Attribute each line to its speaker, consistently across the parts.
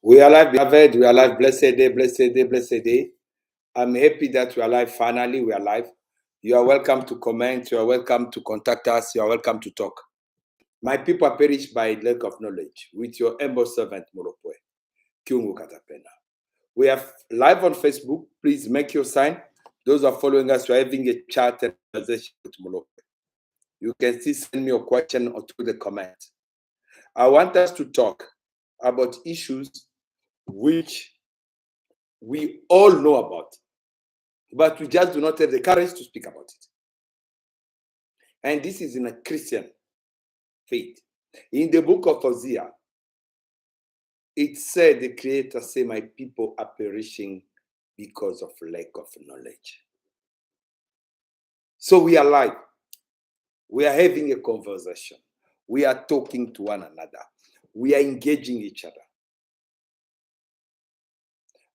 Speaker 1: We are alive, beloved. We are alive. Blessed day, blessed day, blessed day. I'm happy that we are alive. Finally, we are alive. You are welcome to comment. You are welcome to contact us. You are welcome to talk. My people are perished by lack of knowledge. With your humble servant, Moropoe. Kiungu Katapena. We are live on Facebook. Please make your sign. Those who are following us, we are having a chat and conversation with Moropoe. You can still send me a question or through the comment. I want us to talk about issues which we all know about, but we just do not have the courage to speak about it. And this is in a Christian faith. In the book of Hosea, it said, the Creator said, my people are perishing because of lack of knowledge. So we are live. We are having a conversation. We are talking to one another. We are engaging each other.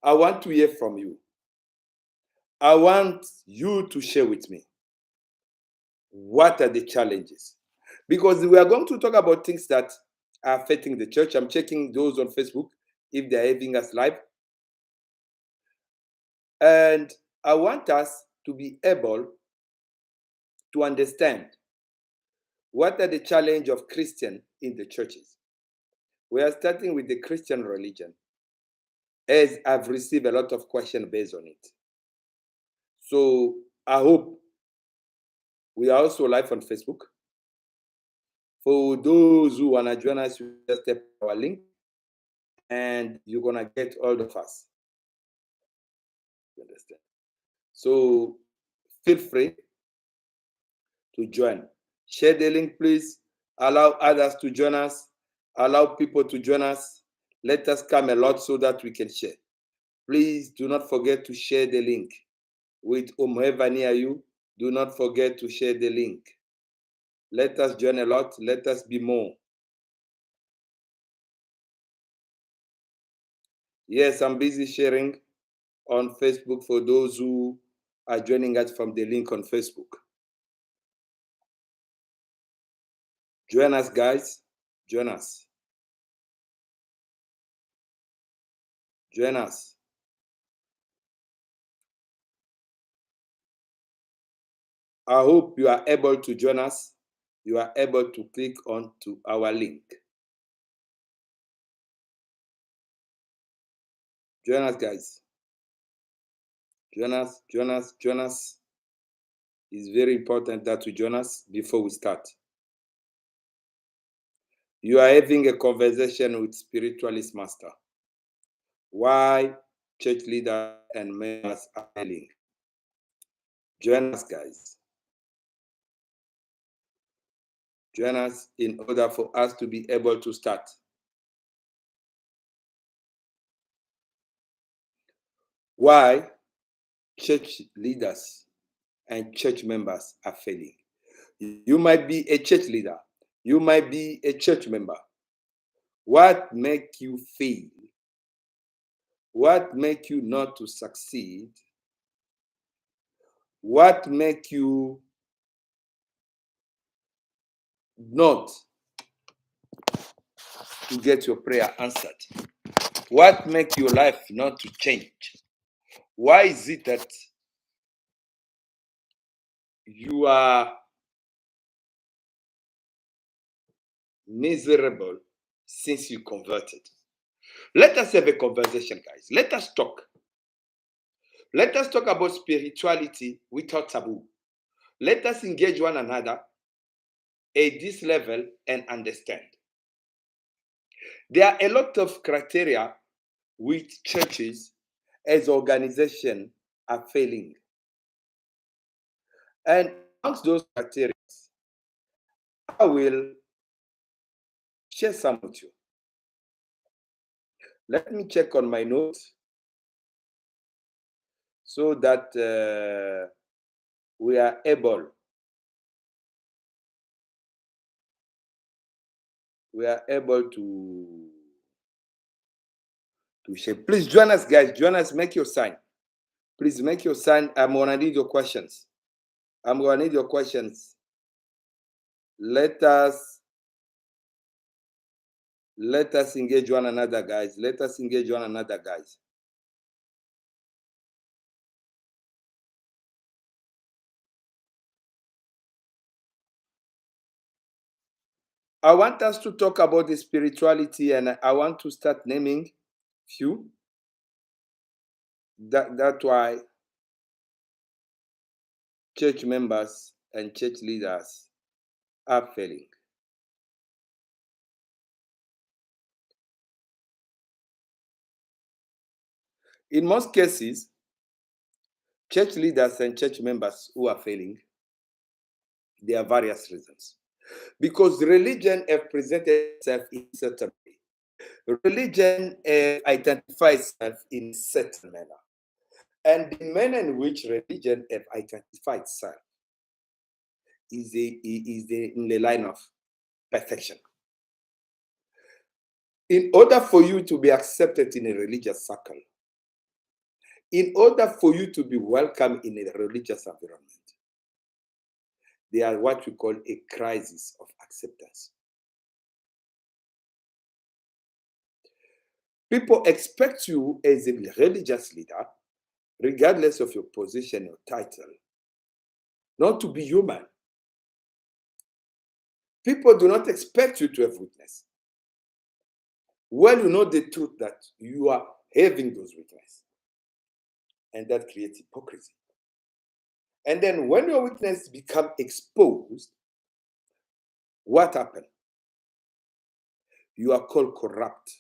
Speaker 1: I want to hear from you. I want you to share with me. What are the challenges? Because we are going to talk about things that are affecting the church. I'm checking those on Facebook if they're having us live. And I want us to be able to understand what are the challenges of Christian in the churches. We are starting with the Christian religion, as I've received a lot of questions based on it. So I hope we are also live on Facebook. For those who want to join us, you just tap our link and you're going to get all of us. You understand? So feel free to join. Share the link, please. Allow others to join us. Allow people to join us. Let us come a lot so that we can share. Please do not forget to share the link with whomever near you. Do not forget to share the link. Let us join a lot. Let us be more. Yes, I'm busy sharing on Facebook for those who are joining us from the link on Facebook. Join us, guys. Join us. Join us. I hope you are able to join us. You are able to click on to our link. Join us, guys. Join us, join us, join us. It's very important that you join us before we start. You are having a conversation with Spiritualist Master. Why church leaders and members are failing. Join us, guys. Join us in order for us to be able to start. Why church leaders and church members are failing. You might be a church leader. You might be a church member. What makes you fail? What makes you not to succeed? What makes you not to get your prayer answered? What makes your life not to change? Why is it that you are miserable since you converted? Let us have a conversation, guys. Let us talk. Let us talk about spirituality without taboo. Let us engage one another at this level and understand. There are a lot of criteria which churches as organization are failing. And amongst those criteria, I will share some with you. Let me check on my notes so that we are able to share. Please join us, guys. Join us. Make your sign. Please make your sign. I'm gonna need your questions. Let us Let us engage one another, guys. Let us engage one another, guys. I want us to talk about the spirituality, and I want to start naming few. That's why church members and church leaders are failing. In most cases, church leaders and church members who are failing, there are various reasons. Because religion has presented itself in a certain way. Religion identifies itself in a certain manner. And the manner in which religion has identified itself is in the line of perfection. In order for you to be accepted in a religious circle, in order for you to be welcome in a religious environment, there are what we call a crisis of acceptance. People expect you as a religious leader, regardless of your position or title, not to be human. People do not expect you to have witness. Well, you know the truth that you are having those witness. And that creates hypocrisy. And then when your witness become exposed, what happened? You are called corrupt.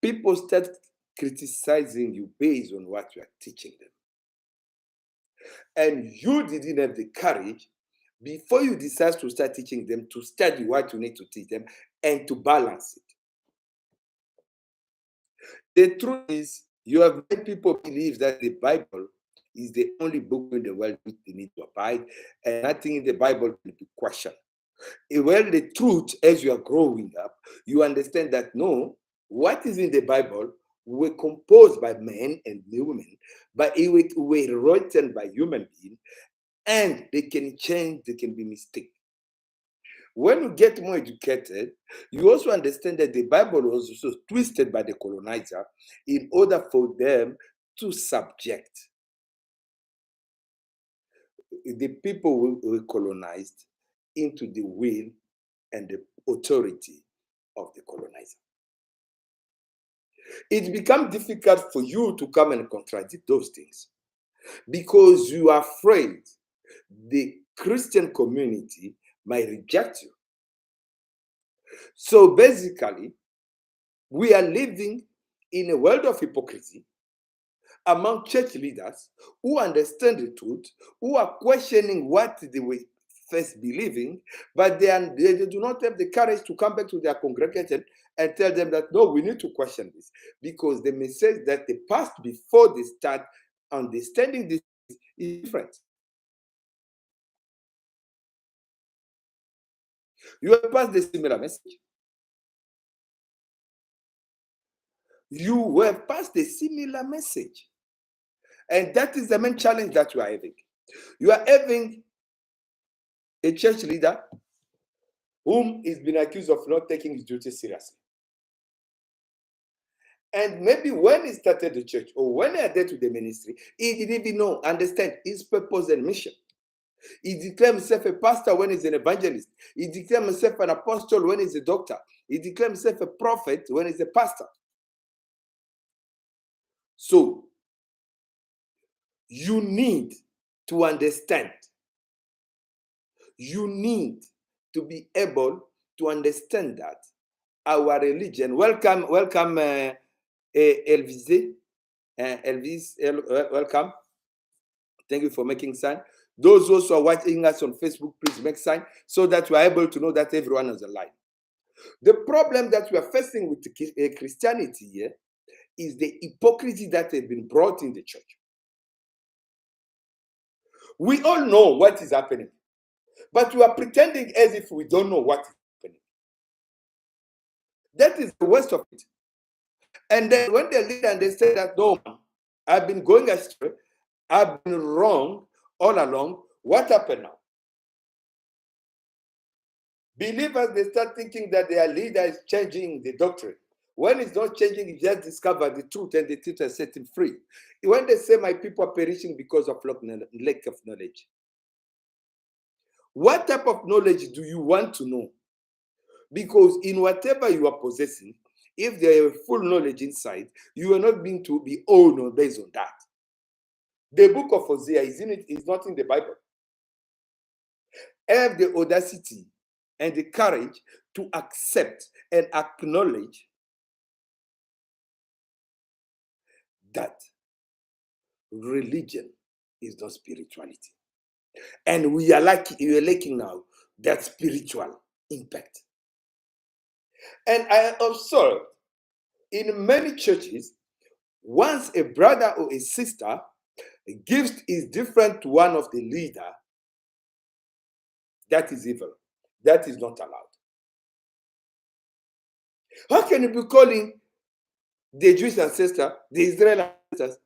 Speaker 1: People start criticizing you based on what you are teaching them. And you didn't have the courage before you decide to start teaching them to study what you need to teach them and to balance it. The truth is, you have made people believe that the Bible is the only book in the world which they need to abide, and nothing in the Bible will be questioned. Well, the truth, as you are growing up, you understand that no, what is in the Bible were composed by men and women, but it were written by human beings, and they can change, they can be mistaken. When you get more educated, you also understand that the Bible was also twisted by the colonizer in order for them to subject the people who were colonized into the will and the authority of the colonizer. It becomes difficult for you to come and contradict those things because you are afraid the Christian community might reject you. So basically, we are living in a world of hypocrisy among church leaders who understand the truth, who are questioning what they were first believing, but they do not have the courage to come back to their congregation and tell them that, no, we need to question this, because the message that they passed before they start understanding this is different. You have passed the similar message. You have passed a similar message. And that is the main challenge that you are having. You are having a church leader whom is been accused of not taking his duty seriously. And maybe when he started the church or when he added to the ministry, he didn't even understand his purpose and mission. He declared himself a pastor when he's an evangelist. He declared himself an apostle when he's a doctor. He declared himself a prophet when he's a pastor. So, you need to understand. You need to be able to understand that our religion. Welcome, Elvis. Welcome. Thank you for making sign. Those also are watching us on Facebook, please make sign so that we are able to know that everyone is alive. The problem that we are facing with Christianity here is the hypocrisy that has been brought in the church. We all know what is happening, but we are pretending as if we don't know what is happening. That is the worst of it. And then when the leader understands that, no, I've been going astray, I've been wrong all along, what happened now? Believers, they start thinking that their leader is changing the doctrine. When it's not changing, you just discover the truth and the truth has set him free. When they say my people are perishing because of lack of knowledge, what type of knowledge do you want to know? Because in whatever you are possessing, if there is full knowledge inside, you are not being to be owned based on that. The book of Hosea is not in the Bible. Have the audacity and the courage to accept and acknowledge that religion is not spirituality. And we are lacking now that spiritual impact. And I observed in many churches, once a brother or a sister gives is different to one of the leader, that is evil. That is not allowed. How can you be calling the Jewish ancestor the Israeli ancestors,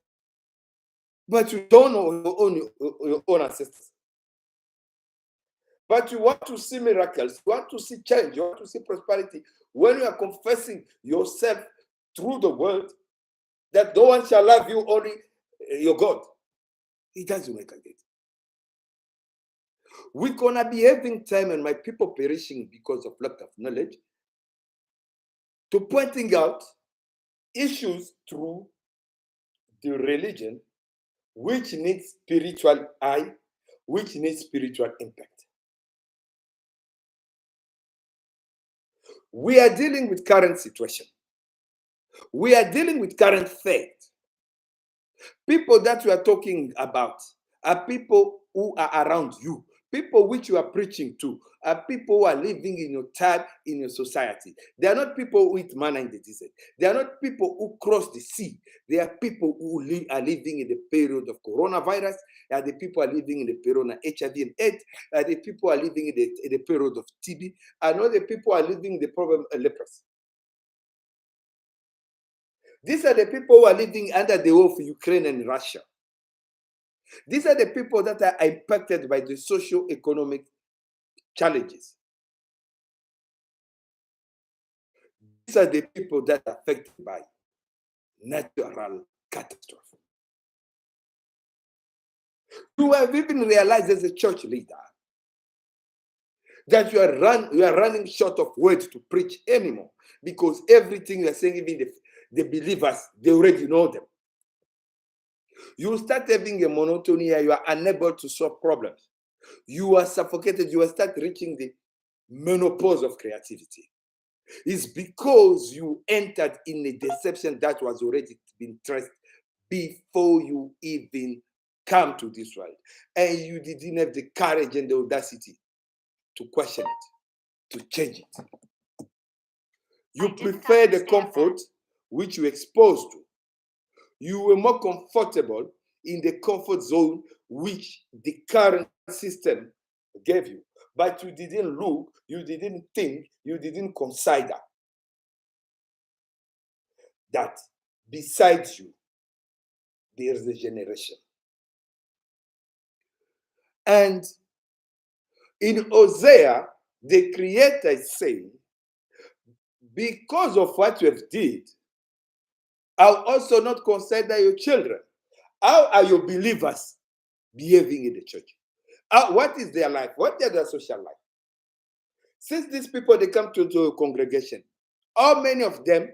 Speaker 1: but you don't know your own ancestors? But you want to see miracles, you want to see change, you want to see prosperity. When you are confessing yourself through the word that no one shall love you, only your God, it doesn't make a difference. We're gonna be having time and my people perishing because of lack of knowledge, to pointing out issues through the religion which needs spiritual eye, which needs spiritual impact. We are dealing with current situation. We are dealing with current fate. People that we are talking about are people who are around you. People which you are preaching to are people who are living in your time, in your society. They are not people who eat manna in the desert. They are not people who cross the sea. They are people who are living in the period of coronavirus. They are the people who are living in the period of HIV and AIDS. They are the people who are living in the period of TB. I know the people who are living in the problem of leprosy. These are the people who are living under the war of Ukraine and Russia. These are the people that are impacted by the socio-economic challenges. These are the people that are affected by natural catastrophe. You have even realized as a church leader that you are running short of words to preach anymore, because everything you are saying, even the believers, they already know them. You start having a monotony, you are unable to solve problems. You are suffocated, you will start reaching the menopause of creativity. It's because you entered in a deception that was already been traced before you even come to this world. And you didn't have the courage and the audacity to question it, to change it. You prefer the comfort which you exposed to. You were more comfortable in the comfort zone which the current system gave you. But you didn't look, you didn't think, you didn't consider that besides you, there is a generation. And in Hosea, the Creator is saying, because of what you have did, I'll also not consider your children. How are your believers behaving in the church? What is their life? What is their social life? Since these people, they come to a congregation, how many of them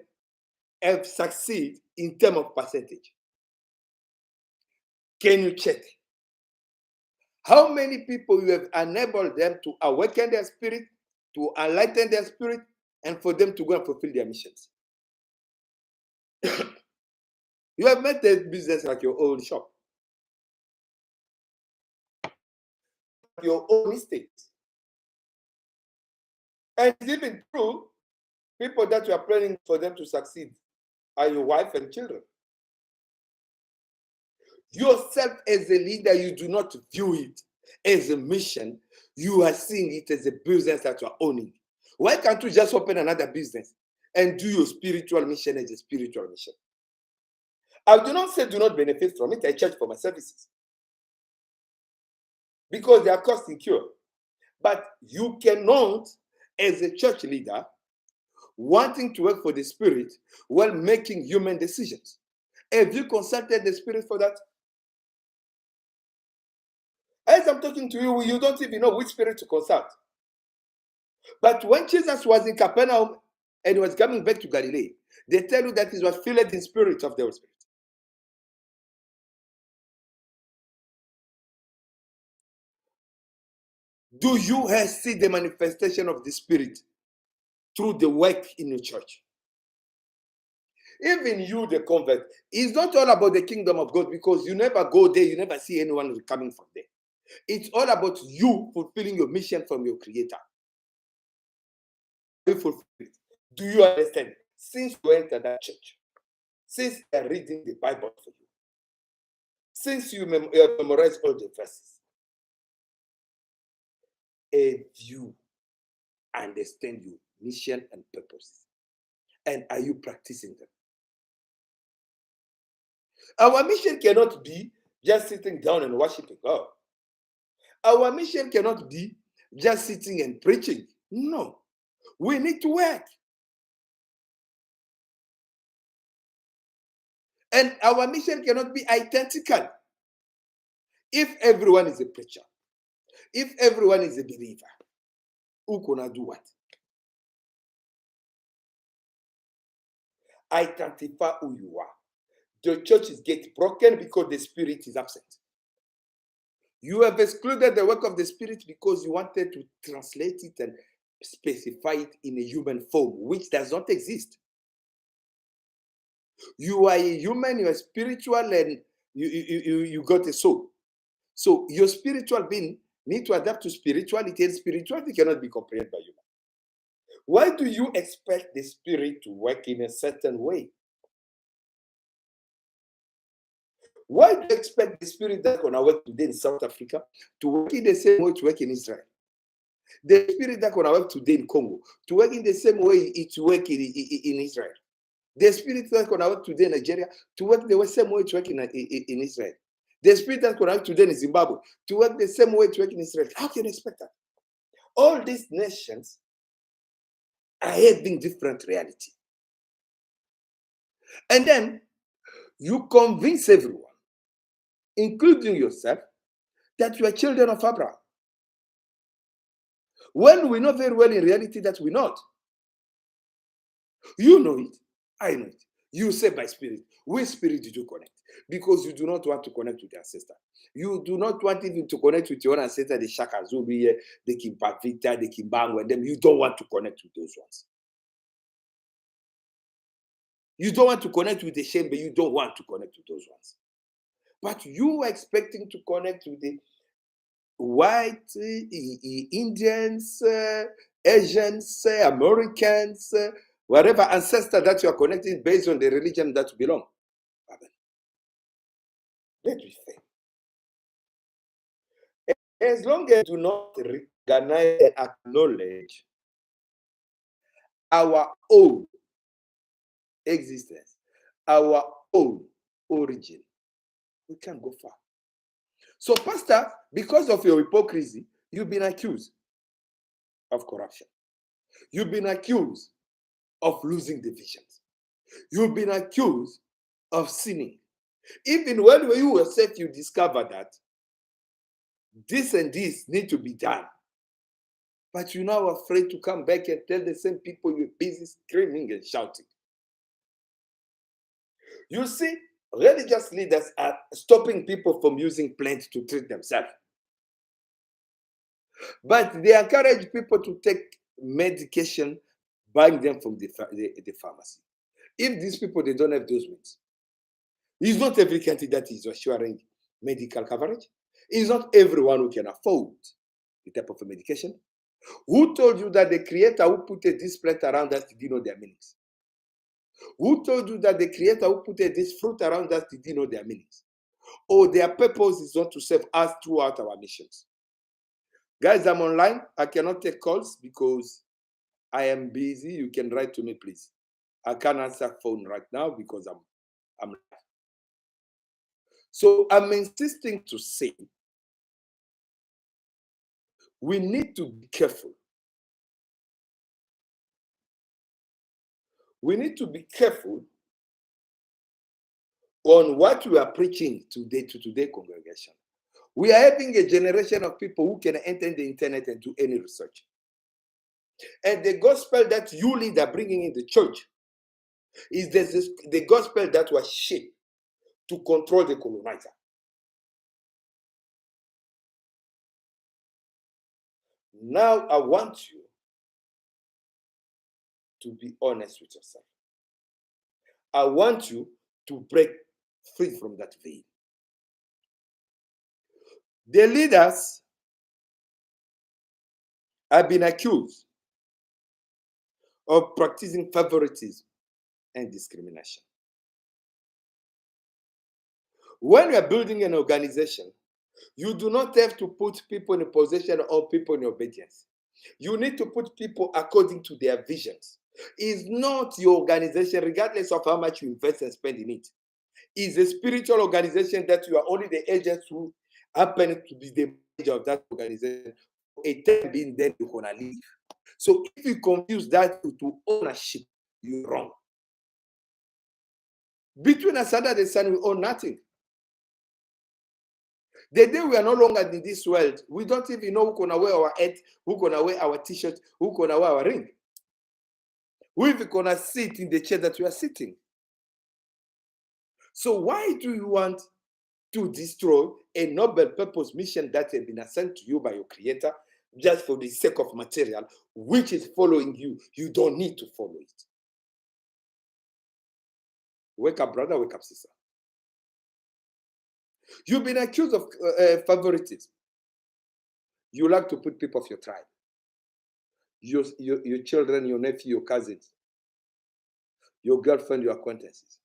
Speaker 1: have succeeded in terms of percentage? Can you check? How many people you have enabled them to awaken their spirit, to enlighten their spirit, and for them to go and fulfill their missions? You have made the business like your own shop, your own mistakes. And it's even true, people that you are planning for them to succeed are your wife and children. Yourself as a leader, you do not view it as a mission. You are seeing it as a business that you are owning. Why can't you just open another business and do your spiritual mission as a spiritual mission? I do not say do not benefit from it. I charge for my services because they are cost incurred. But you cannot as a church leader wanting to work for the Spirit while making human decisions. Have you consulted the Spirit for that? As I'm talking to you, you don't even know which Spirit to consult. But when Jesus was in Capernaum and he was coming back to Galilee, they tell you that he was filled in spirit of the Holy Spirit. Do you see the manifestation of the Spirit through the work in your church? Even you, the convert, it's not all about the kingdom of God because you never go there, you never see anyone coming from there. It's all about you fulfilling your mission from your Creator. Do you understand? Since you enter that church, since you're reading the Bible for you, since you memorize all the verses, and you understand your mission and purpose, and are you practicing them? Our mission cannot be just sitting down and worshiping God. Our mission cannot be just sitting and preaching. No, we need to work. And our mission cannot be identical. If everyone is a preacher, if everyone is a believer, who gonna do what? Identify who you are. The churches get broken because the Spirit is absent. You have excluded the work of the Spirit because you wanted to translate it and specify it in a human form, which does not exist. You are a human, you are spiritual, and you got a soul. So your spiritual being need to adapt to spirituality, and spirituality cannot be comprehended by human. Why do you expect the Spirit to work in a certain way? Why do you expect the Spirit that's going to work today in South Africa to work in the same way to work in Israel? The Spirit that's going to work today in Congo to work in the same way it work in Israel. The Spirit that's going to work today in Nigeria to work the same way to work in Israel. The Spirit that's going to work today in Zimbabwe to work the same way to work in Israel. How can you expect that? All these nations are having different reality. And then you convince everyone, including yourself, that you are children of Abraham. When we know very well in reality that we're not. You know it. I know it. You say by spirit. Which spirit did you connect? Because you do not want to connect with your ancestor. You do not want even to connect with your own ancestor, the Shaka Zulu, the Kimpavita, the Kimbangu, and them. You don't want to connect with those ones. You don't want to connect with the Shembe. You don't want to connect with those ones. But you are expecting to connect with the white, Indians, Asians, Americans, whatever ancestor that you are connecting based on the religion that you belong. Let me say, as long as you do not recognize and acknowledge our own existence, our own origin, we can't go far. So, Pastor, because of your hypocrisy, you've been accused of corruption. You've been accused of losing the visions. You've been accused of sinning. Even when you yourself, you discover that this and this need to be done. But you're now afraid to come back and tell the same people you're busy screaming and shouting. You see, religious leaders are stopping people from using plants to treat themselves. But they encourage people to take medication, buying them from the pharmacy. If these people, they don't have those means, it's not every country that is assuring medical coverage. It's not everyone who can afford the type of medication. Who told you that the creator who put this plant around us did know their meanings? Who told you that the creator who put this fruit around us did know their meanings? Or their purpose is not to serve us throughout our missions? Guys, I'm online. I cannot take calls because I am busy. You can write to me, please. I can't answer phone right now because I'm So I'm insisting to say we need to be careful we need to be careful on what we are preaching today to today's congregation. We are having a generation of people who can enter the internet and do any research. And the gospel that you lead are bringing in the church is the gospel that was shaped to control the colonizer. Now I want you to be honest with yourself. I want you to break free from that veil. The leaders have been accused of practicing favoritism and discrimination. When you are building an organization, you do not have to put people in a position or people in obedience. You need to put people according to their visions. It's not your organization, regardless of how much you invest and spend in it. It's a spiritual organization that you are only the agents who happen to be the manager of that organization. A time being, then you're gonna leave. So if you confuse that to ownership, you're wrong. Between us under the sun, we own nothing. The day we are no longer in this world, we don't even know who's gonna wear our hat, who's gonna wear our t-shirt, who's gonna wear our ring. Who's gonna sit in the chair that we are sitting. So why do you want to destroy a noble purpose mission that has been assigned to you by your creator just for the sake of material, which is following you? You don't need to follow it. Wake up, brother, wake up, sister. You've been accused of favoritism. You like to put people of your tribe, your children, your nephew, your cousins, your girlfriend, your acquaintances.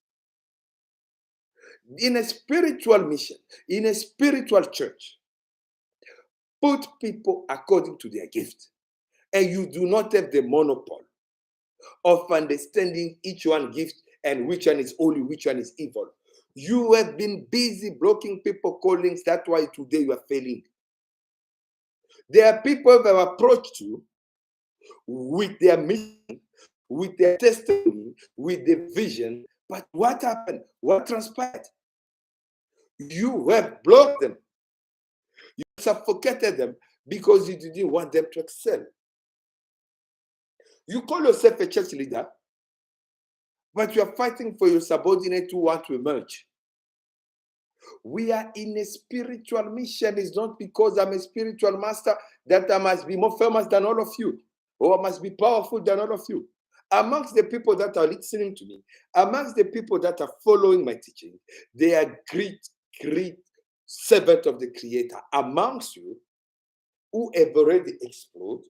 Speaker 1: In a spiritual mission, in a spiritual church, put people according to their gift. And you do not have the monopoly of understanding each one gift and which one is holy, which one is evil. You have been busy blocking people callings. That's why today you are failing. There are people who have approached you with their mission, with their testimony, with the vision. But what happened? What transpired? You have blocked them. You suffocated them because you didn't want them to excel. You call yourself a church leader, but you are fighting for your subordinate who want to emerge. We are in a spiritual mission. It's not because I'm a spiritual master that I must be more famous than all of you, or I must be powerful than all of you. Amongst the people that are listening to me, amongst the people that are following my teaching, they are great servants of the Creator. Amongst you, who have already exploded,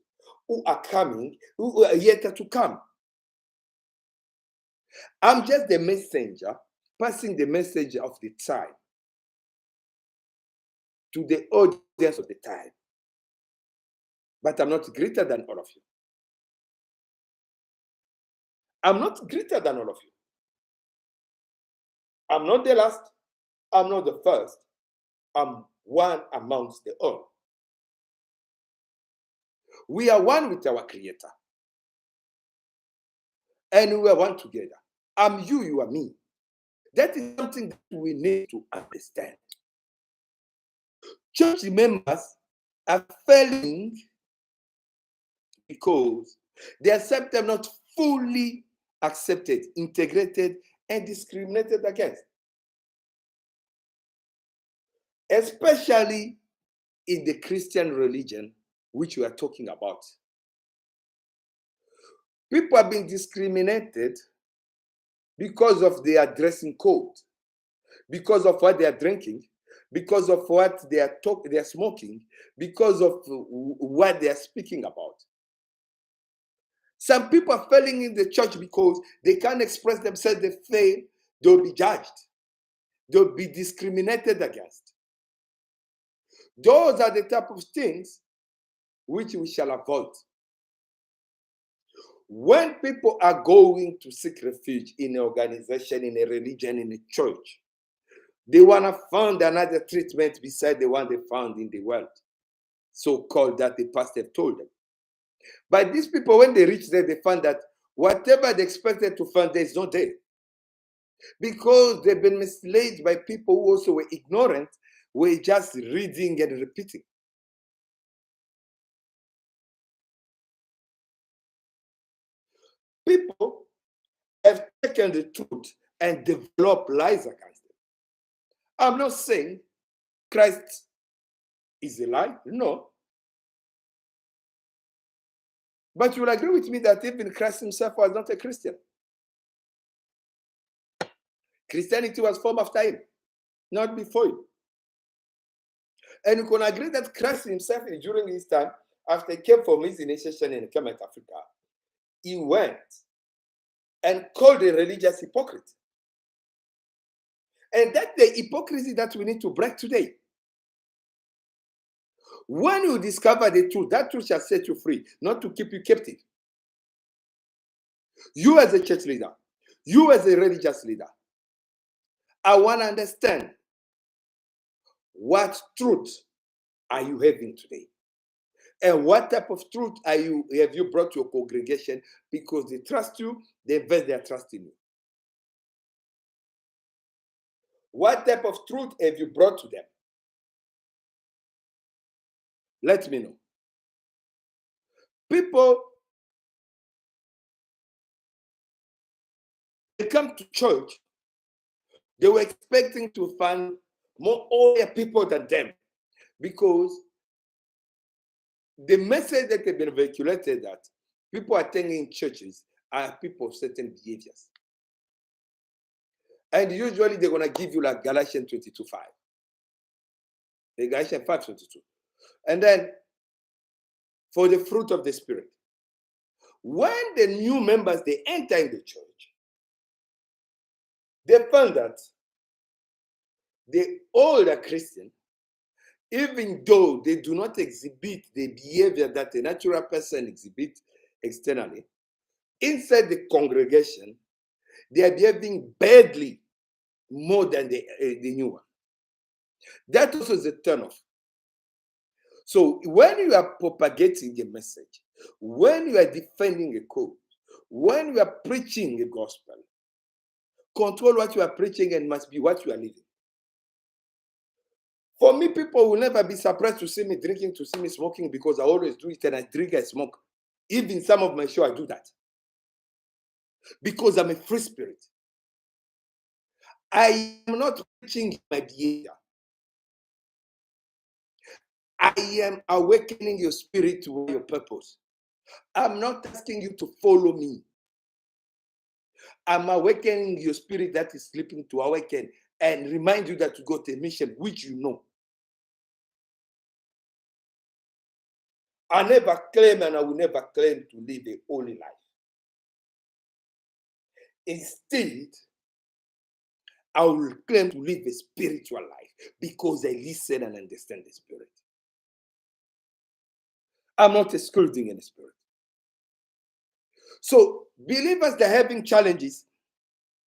Speaker 1: who are coming, who are yet to come. I'm just the messenger, passing the message of the time to the audience of the time. But I'm not greater than all of you. I'm not greater than all of you. I'm not the last. I'm not the first. I'm one amongst the all. We are one with our Creator. And we are one together. I'm you, you are me. That is something that we need to understand. Church members are failing because they accept them not fully accepted, integrated, and discriminated against. Especially in the Christian religion, which we are talking about. People are being discriminated because of their dressing code, because of what they are drinking, because of what they are smoking, because of what they are speaking about. Some people are failing in the church because they can't express themselves. They fail, they'll be judged. They'll be discriminated against. Those are the type of things which we shall avoid. When people are going to seek refuge in an organization, in a religion, in a church, they want to find another treatment beside the one they found in the world, so-called that the pastor told them. But these people, when they reach there, they find that Whatever they expected to find, there's no there. Because they've been misled by people who also were ignorant, were just reading and repeating. People have taken the truth and developed lies against them. I'm not saying Christ is a lie, no. But you will agree with me that even Christ himself was not a Christian. Christianity was formed after him, not before him. And you can agree that Christ himself, during his time, after he came from his initiation in Kemet, Africa, he went and called a religious hypocrite. And that's the hypocrisy that we need to break today. When you discover the truth, that truth shall set you free, not to keep you captive. You as a church leader, you as a religious leader, I want to understand what truth are you having today? And what type of truth have you brought to your congregation because they trust you, they invest their trust in you? What type of truth have you brought to them? Let me know. People, they come to church, they were expecting to find more older people than them because the message that has been vehiculated that people attending churches are people of certain behaviors. And usually they're going to give you like Galatians 22:5. Galatians 5:22. And then for the fruit of the Spirit. When the new members, they enter in the church, they find that the older Christian, even though they do not exhibit the behavior that a natural person exhibits externally, inside the congregation, they are behaving badly more than the new one. That also is a turnoff. So when you are propagating a message, when you are defending a cause, when you are preaching a gospel, control what you are preaching and must be what you are living. For me, people will never be surprised to see me drinking, to see me smoking, because I always do it and I drink and smoke. Even some of my show, I do that. Because I'm a free spirit. I am not preaching my behavior. I am awakening your spirit to your purpose. I'm not asking you to follow me. I'm awakening your spirit that is sleeping to awaken and remind you that you got a mission, which you know. I never claim and I will never claim to live a holy life. Instead, I will claim to live a spiritual life because I listen and understand the Spirit. I'm not excluding any spirit. So believers that are having challenges,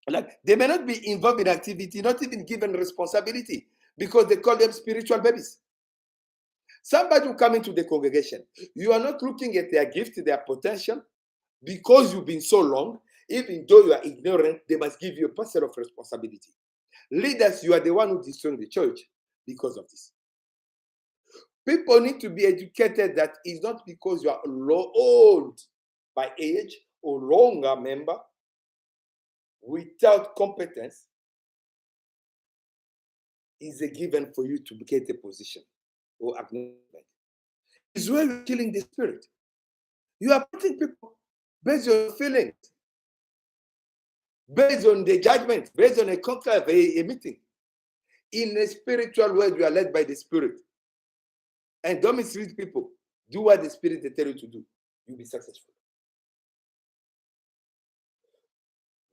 Speaker 1: like they may not be involved in activity, not even given responsibility, because they call them spiritual babies. Somebody will come into the congregation. You are not looking at their gift, their potential, because you've been so long. Even though you are ignorant, they must give you a parcel of responsibility. Leaders, you are the one who destroyed the church because of this. People need to be educated that it's not because you are old by age or longer member without competence is a given for you to get a position or acknowledgement. It's where you're killing the spirit. You are putting people based on feelings, based on the judgment, based on a conclave, a meeting. In a spiritual world, you are led by the Spirit. And don't mislead people. Do what the Spirit they tell you to do. You'll be successful.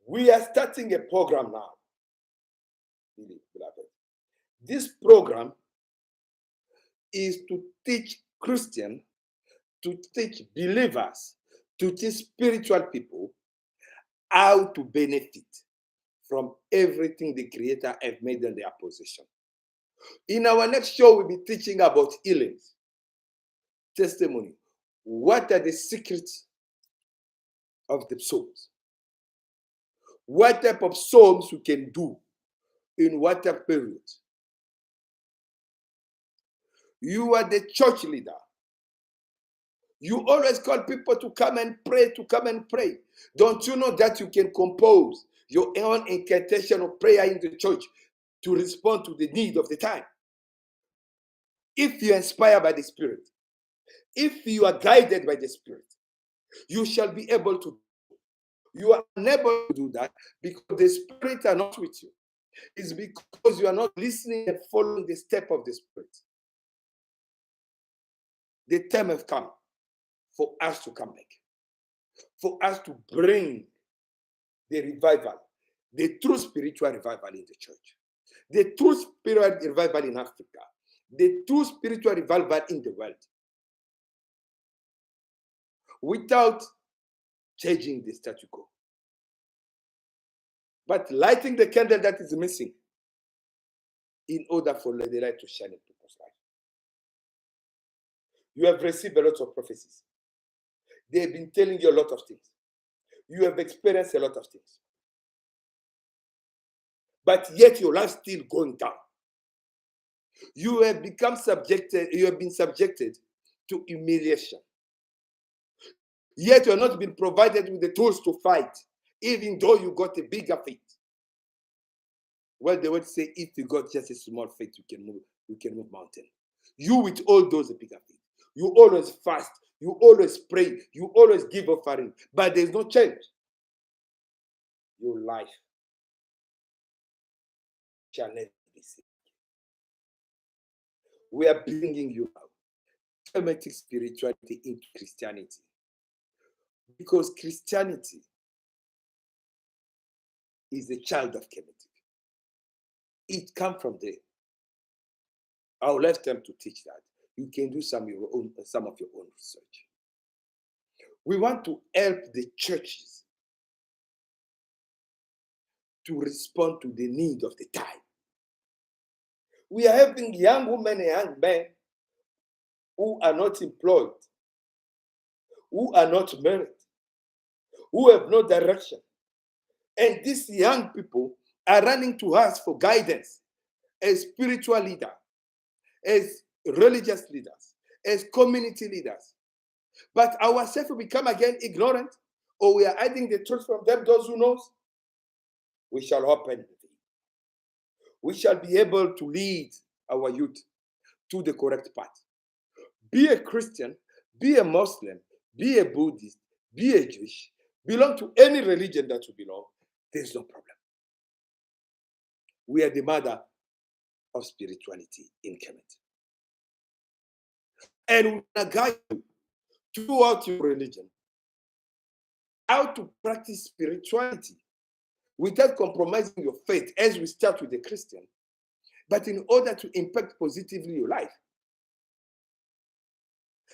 Speaker 1: We are starting a program now. This program is to teach Christians, to teach believers, to teach spiritual people how to benefit from everything the Creator has made in their possession. In our next show, we'll be teaching about healings, testimony. What are the secrets of the psalms. What type of psalms you can do in what type of period. You are the church leader. You always call people to come and pray, to come and pray. Don't you know that you can compose your own incantation of prayer in the church to respond to the need of the time? If you are inspired by the Spirit, if you are guided by the Spirit, you shall be able to. You are unable to do that because the Spirit are not with you. It's because you are not listening and following the step of the Spirit. The time has come for us to come back, for us to bring the revival, the true spiritual revival in the church, the true spiritual revival in Africa, the true spiritual revival in the world, without changing the status quo, but lighting the candle that is missing in order for the light to shine in people's life. You have received a lot of prophecies. They have been telling you a lot of things. You have experienced a lot of things. But yet your life still going down. You have been subjected to humiliation. Yet you have not been provided with the tools to fight, even though you got a bigger faith. Well, they would say, if you got just a small faith, you can move mountain. You with all those bigger faith. You always fast, you always pray, you always give offering, but there's no change. Your life shall never be saved. We are bringing you out Kemetic spirituality into Christianity, because Christianity is a child of Kemetic. It comes from there. I will have time to teach that. You can do some of your own research. We want to help the churches to respond to the need of the time. We are having young women and young men who are not employed, who are not married, who have no direction. And these young people are running to us for guidance as spiritual leaders, as religious leaders, as community leaders. But ourselves will become again ignorant, or we are hiding the truth from them, those who knows. We shall open. We shall be able to lead our youth to the correct path. Be a Christian, be a Muslim, be a Buddhist, be a Jewish, belong to any religion that you belong, there's no problem. We are the mother of spirituality in Kemet. And we will guide you throughout your religion how to practice spirituality without compromising your faith, as we start with the Christian, but in order to impact positively your life.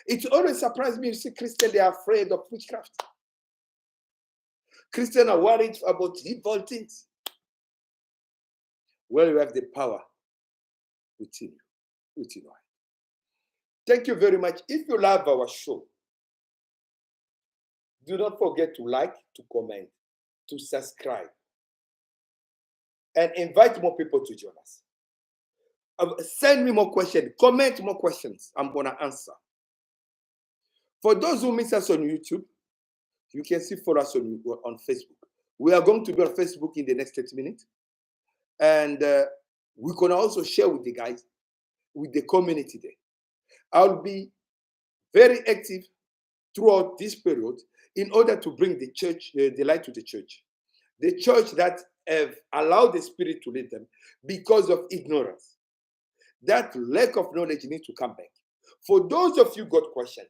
Speaker 1: It always surprises me to see Christians, they are afraid of witchcraft. Christians are worried about evil things. Well, you have the power within you. Thank you very much. If you love our show, do not forget to like, to comment, to subscribe, and invite more people to join us. Send me more questions, comment more questions. I'm going to answer. For those who miss us on YouTube, you can see for us on Facebook. We are going to be on Facebook in the next 30 minutes. And we're going to also share with the guys, with the community there. I'll be very active throughout this period in order to bring the church, the light to the church. The church that have allowed the Spirit to lead them because of ignorance. That lack of knowledge needs to come back. For those of you who got questions,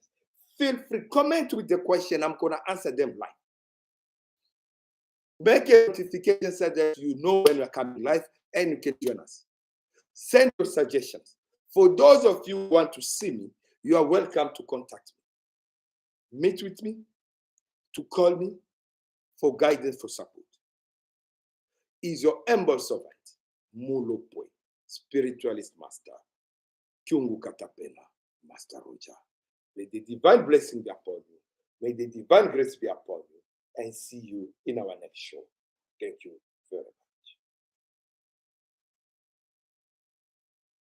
Speaker 1: feel free, comment with the question. I'm going to answer them live. Make a notification so that you know when we're coming live and you can join us. Send your suggestions. For those of you who want to see me, you are welcome to contact me. Meet with me, to call me for guidance, for support. Is your humble servant, Mulopwe, spiritualist master, Kyungu Katapena, Master Roger. May the divine blessing be upon you. May the divine grace be upon you. and see you in our next show. Thank you very much.